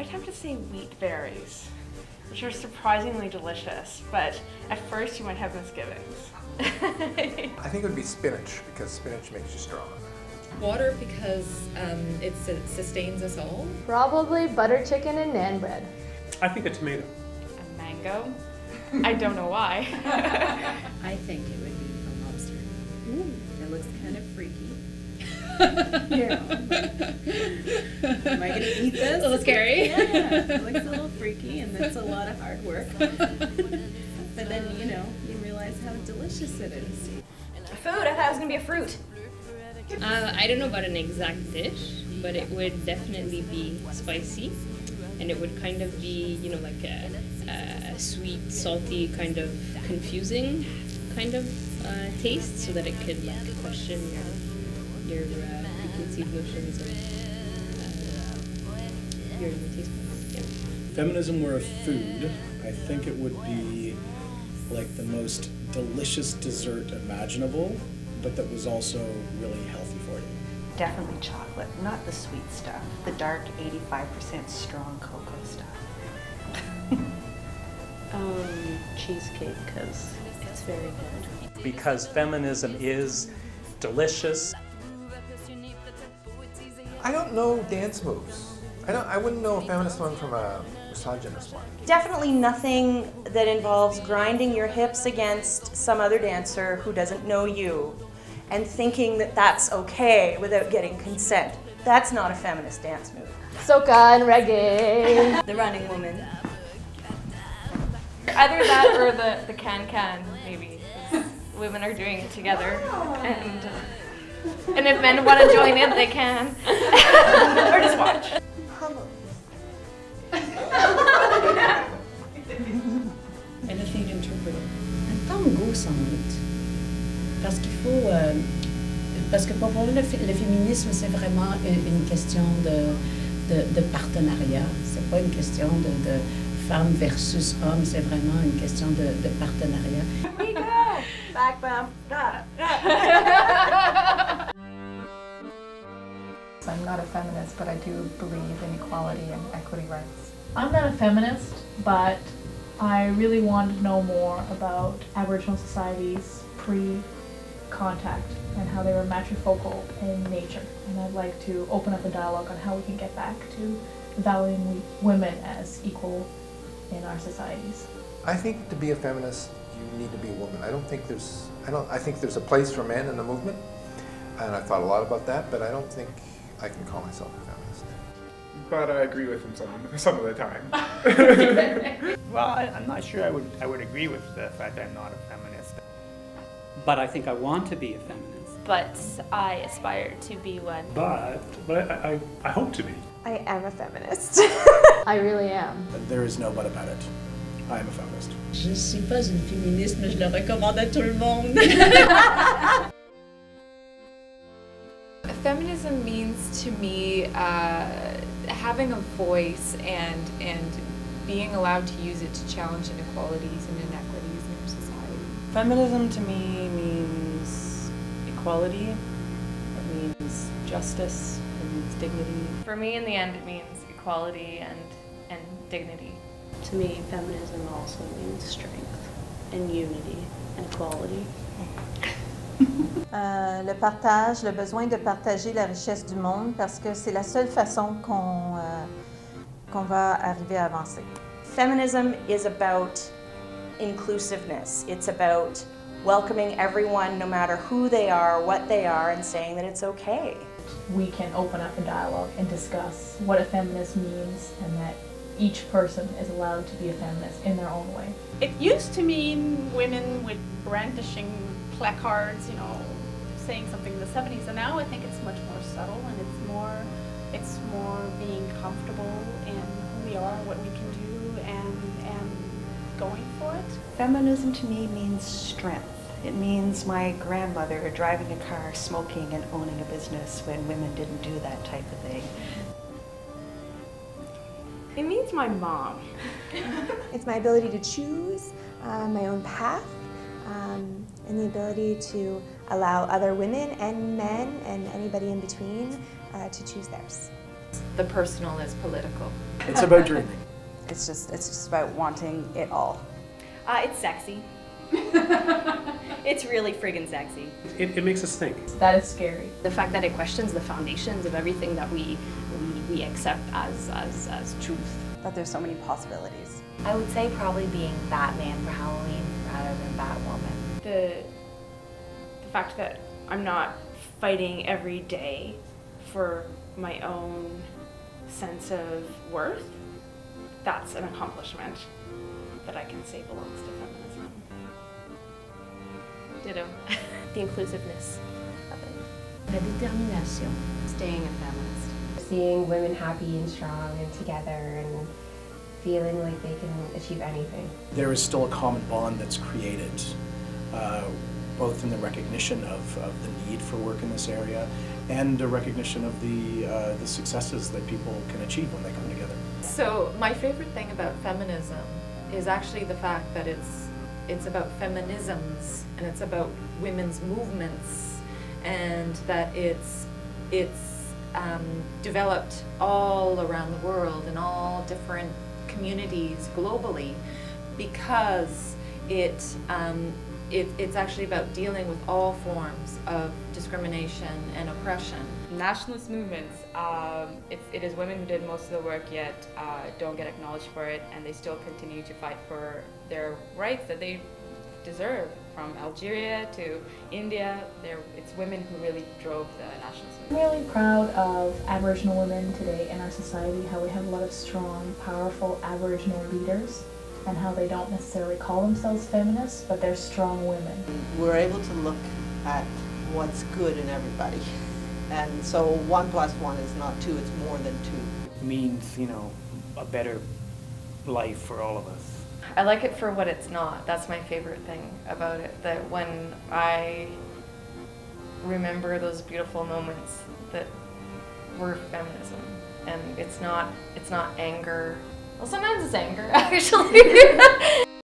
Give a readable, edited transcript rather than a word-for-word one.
I'd have to say wheat berries, which are surprisingly delicious, but at first you might have misgivings. I think it would be spinach, because spinach makes you strong. Water, because it sustains us all. Probably butter chicken and naan bread. I think a tomato. A mango? I don't know why. I think it would be a lobster. Ooh. It looks kind of freaky. Yeah. Am I gonna eat this? A little scary. Yeah, it looks a little freaky, and that's a lot of hard work. But then, you know, you realize how delicious it is. Food, I thought it was gonna be a fruit. I don't know about an exact dish, but it would definitely be spicy, and it would kind of be, you know, like a sweet, salty, kind of confusing kind of taste, so that it could like question your preconceived notions of your taste buds. Yeah. If feminism were a food, I think it would be like the most delicious dessert imaginable, but that was also really healthy for you. Definitely chocolate, not the sweet stuff, the dark 85% strong cocoa stuff. Cheesecake, because it's very good. Because feminism is delicious. I don't know dance moves. I wouldn't know a feminist one from a misogynist one. Definitely nothing that involves grinding your hips against some other dancer who doesn't know you and thinking that that's okay without getting consent. That's not a feminist dance move. Soca and reggae. The running woman. Either that or the can-can, maybe. Women are doing it together, and if men want to join in, they can. Or just watch. Anything interpreted. Un tango, sans doute. Parce qu'il faut... parce que pour moi, le féminisme, c'est vraiment une question de partenariat. C'est pas une question de femme versus homme, c'est vraiment une question de partenariat. Here you go! Back bump. I'm not a feminist, but I do believe in equality and equity rights. I'm not a feminist, but I really want to know more about Aboriginal societies pre-contact and how they were matrifocal in nature. And I'd like to open up a dialogue on how we can get back to valuing women as equal in our societies. I think to be a feminist, you need to be a woman. I think there's a place for men in the movement, and I thought a lot about that, but I don't think I can call myself a feminist. But I agree with him some of the time. Well, I'm not sure I would agree with the fact that I'm not a feminist. But I think I want to be a feminist. But I aspire to be one. But I hope to be. I am a feminist. I really am. There is no but about it. I am a feminist. Je ne suis pas une féministe, mais je le recommande à tout le monde. Feminism means to me having a voice and being allowed to use it to challenge inequalities and inequities in our society. Feminism to me means equality, it means justice, it means dignity. For me, in the end, it means equality and dignity. To me, feminism also means strength and unity and equality. Le partage, le besoin de partager la richesse du monde, parce que c'est la seule façon qu'on va arriver à avancer. Feminism is about inclusiveness. It's about welcoming everyone, no matter who they are, what they are, and saying that it's okay. We can open up a dialogue and discuss what a feminist means, and that each person is allowed to be a feminist in their own way. It used to mean women with brandishing placards, you know, saying something in the 70s, and now I think it's much more subtle, and it's more being comfortable in who we are, what we can do, and going for it. Feminism to me means strength. It means my grandmother driving a car, smoking, and owning a business when women didn't do that type of thing. It means my mom. It's my ability to choose my own path, and the ability to allow other women and men and anybody in between to choose theirs. The personal is political. It's about dreaming. It's just about wanting it all. It's sexy. It's really friggin' sexy. It makes us think. That is scary. The fact that it questions the foundations of everything that we accept as truth. That there's so many possibilities. I would say probably being Batman for Halloween rather than Batwoman. The fact that I'm not fighting every day for my own sense of worth, that's an accomplishment that I can say belongs to feminism. Ditto. The inclusiveness of it. La détermination. Staying a feminist. Seeing women happy and strong and together and feeling like they can achieve anything. There is still a common bond that's created, both in the recognition of the need for work in this area and a recognition of the successes that people can achieve when they come together. So my favorite thing about feminism is actually the fact that it's about feminisms and it's about women's movements, and that it's developed all around the world in all different communities globally, because it's actually about dealing with all forms of discrimination and oppression. Nationalist movements, it is women who did most of the work, yet don't get acknowledged for it, and they still continue to fight for their rights that they deserve. From Algeria to India, it's women who really drove the nationalist movement. I'm really proud of Aboriginal women today in our society, how we have a lot of strong, powerful Aboriginal leaders, and how they don't necessarily call themselves feminists, but they're strong women. We're able to look at what's good in everybody. And so 1 + 1 is not 2, it's more than 2. It means, a better life for all of us. I like it for what it's not. That's my favorite thing about it, that when I remember those beautiful moments that were feminism, and it's not anger. Well, sometimes it's anger, actually.